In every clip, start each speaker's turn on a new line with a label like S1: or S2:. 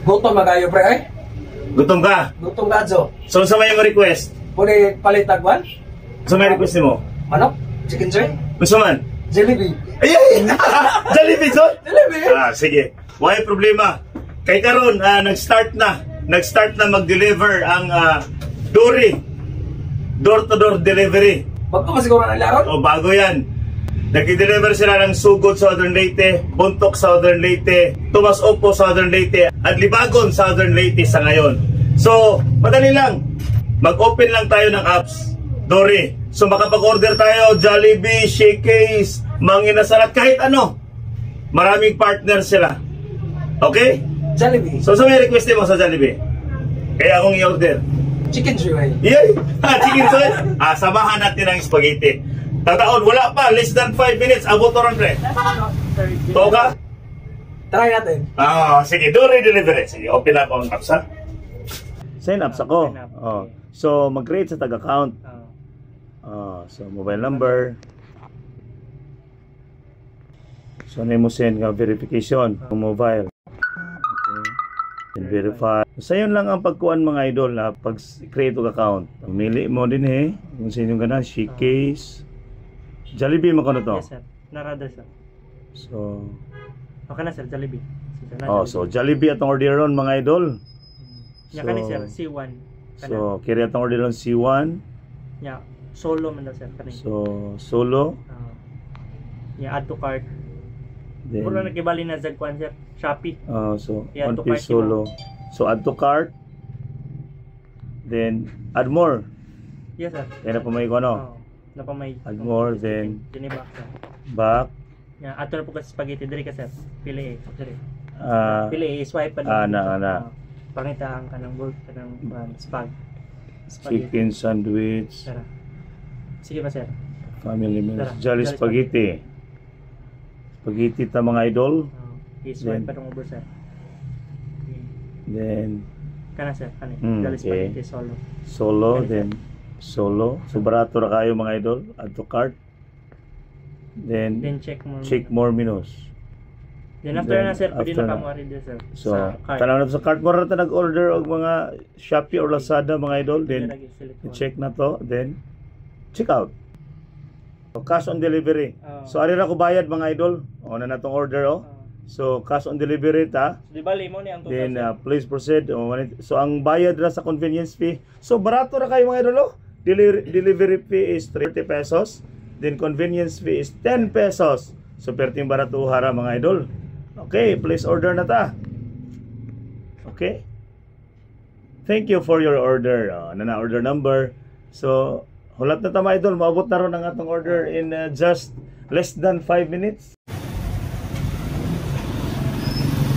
S1: Gutom na kayo, pre, eh?
S2: Gutom ka?
S1: Gutom ka, Jo.
S2: So, sa may request?
S1: Pwede palitagwan?
S2: Sa may request mo?
S1: Manok? Chicken joy?
S2: Gusto man?
S1: Jollibee.
S2: Ay! Jollibee, son?
S1: Jollibee?
S2: Sige. Why problema? Kay karon nag-start na mag-deliver ang Dory. Door-to-door delivery.
S1: Bago masiguro na laron?
S2: O, bago yan. Nag-deliver sila ng Sugod, Southern Leyte, Bontoc, Southern Leyte, Tomas Opo, Southern Leyte, at Libagon, Southern Leyte sa ngayon. So, madali lang. Mag-open lang tayo ng apps. Dory. So, makapag-order tayo, Jollibee, Shakey's, Mang Inasal, at kahit ano. Maraming partner sila. Okay?
S1: Jollibee.
S2: So, sa may request mo sa Jollibee? Kaya akong i-order.
S1: Chicken joy.
S2: Yay! Chicken joy? Samahan natin ang spaghetti. Tataon, wala pa. Less than 5 minutes. Abot oron, pre. To ka?
S1: Try natin.
S2: Sige. Dory delivery. Sige, open up ang apps, ha? Sign up ako. So, mag-create sa tag-account. So, mobile number. So, ano mo send nga verification ng mobile. Okay. And verify. So, yun lang ang pagkuhan mga idol na pag-create ng account. Pamili mo din kung sa inyong ganan. Shakey's. Jollibee mo ko na to?
S3: Yes, sir. Narada, sir.
S2: So,
S3: okay na, sir. Jollibee.
S2: So Jollibee atong order ron mga idol.
S3: Nya kani, sir. C1.
S2: So, kaya atong order ron C1.
S3: Nya, solo man daw, sir. Kani.
S2: So, solo.
S3: Nya, add to cart.
S2: Then,
S3: puro nagkibali na Zagwan, sir. Shopee.
S2: So,
S3: add
S2: one
S3: to
S2: piece
S3: cart,
S2: solo. So, add to cart. Then, add more.
S3: Yes, sir.
S2: Kaya na pa may ano?
S3: Napamay.
S2: Add more, then
S3: back, sir.
S2: Back.
S3: Yeah, ato na po kasi spaghetti diri ka, sir. Pili diri.
S2: Pili
S3: swipe pa
S2: na.
S3: Pangita ang kanang work kanang spaghetti.
S2: Chicken sandwich.
S3: Tara. Sige ba, sir?
S2: Family meals. Jolly spaghetti. Spaghetti ta mga idol.
S3: I-swipe pa over, sir.
S2: Then
S3: kana, sir, Jolly spaghetti solo.
S2: Solo, then solo. So, barato na kayo mga idol. Add to cart. Then check more menus.
S3: Then after na, sir, pwede na kamuari din, sir.
S2: So, tanaw na sa cart mo rata nag-order og mga Shopee or Lazada mga idol. Then, check na to. Then, check out. So, cash on delivery. So, ari na ko bayad mga idol. Na natong order, So, cash on delivery ta.
S3: Di ba, limo ni ang total,
S2: then, please proceed. So, ang bayad na sa convenience fee. So, barato na kayo mga idol, Delivery fee is 30 pesos. Then convenience fee is 10 pesos. So perting barato hara mga idol. Okay, please order na ta. Okay? Thank you for your order. Na order number. So hulat na ta mga idol, maabot na ron ang atong order in just less than 5 minutes.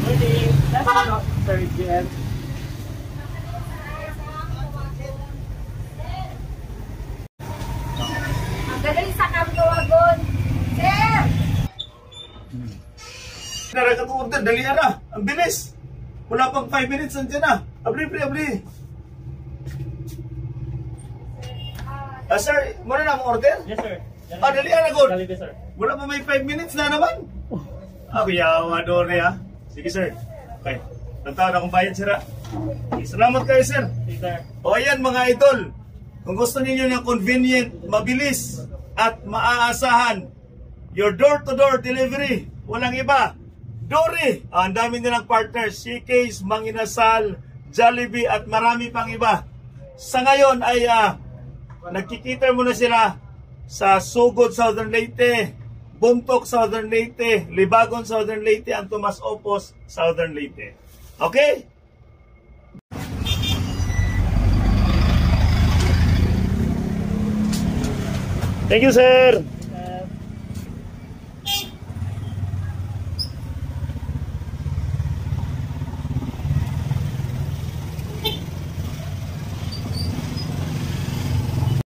S3: Ready? That's not third gen.
S4: Dali sa kamtuwagon. Sir!
S2: Naragat order, dali na. Ang bilis. Wala pang 5 minutes nandiyan na. Abli. Sir, muna na ang order?
S3: Yes, sir.
S2: Dali na, God.
S3: Jollibee, sir.
S2: Wala pa may 5 minutes na naman. Yawa, Dory, ha? Sige, sir. Okay. Tantawa na akong bayad, sir, ha? Salamat kayo, sir.
S3: Sige, sir.
S2: O, ayan, mga idol. Kung gusto niyo ng convenient, mabilis, at maaasahan, your door-to-door delivery, walang iba. Dory, ang dami nilang partners, Shakey's, Mang Inasal, Jollibee, at marami pang iba. Sa ngayon ay nagkikita mo na sila sa Sugod, Southern Leyte, Bontoc, Southern Leyte, Libagon, Southern Leyte, and Tomas Opos, Southern Leyte. Okay? Thank you, sir.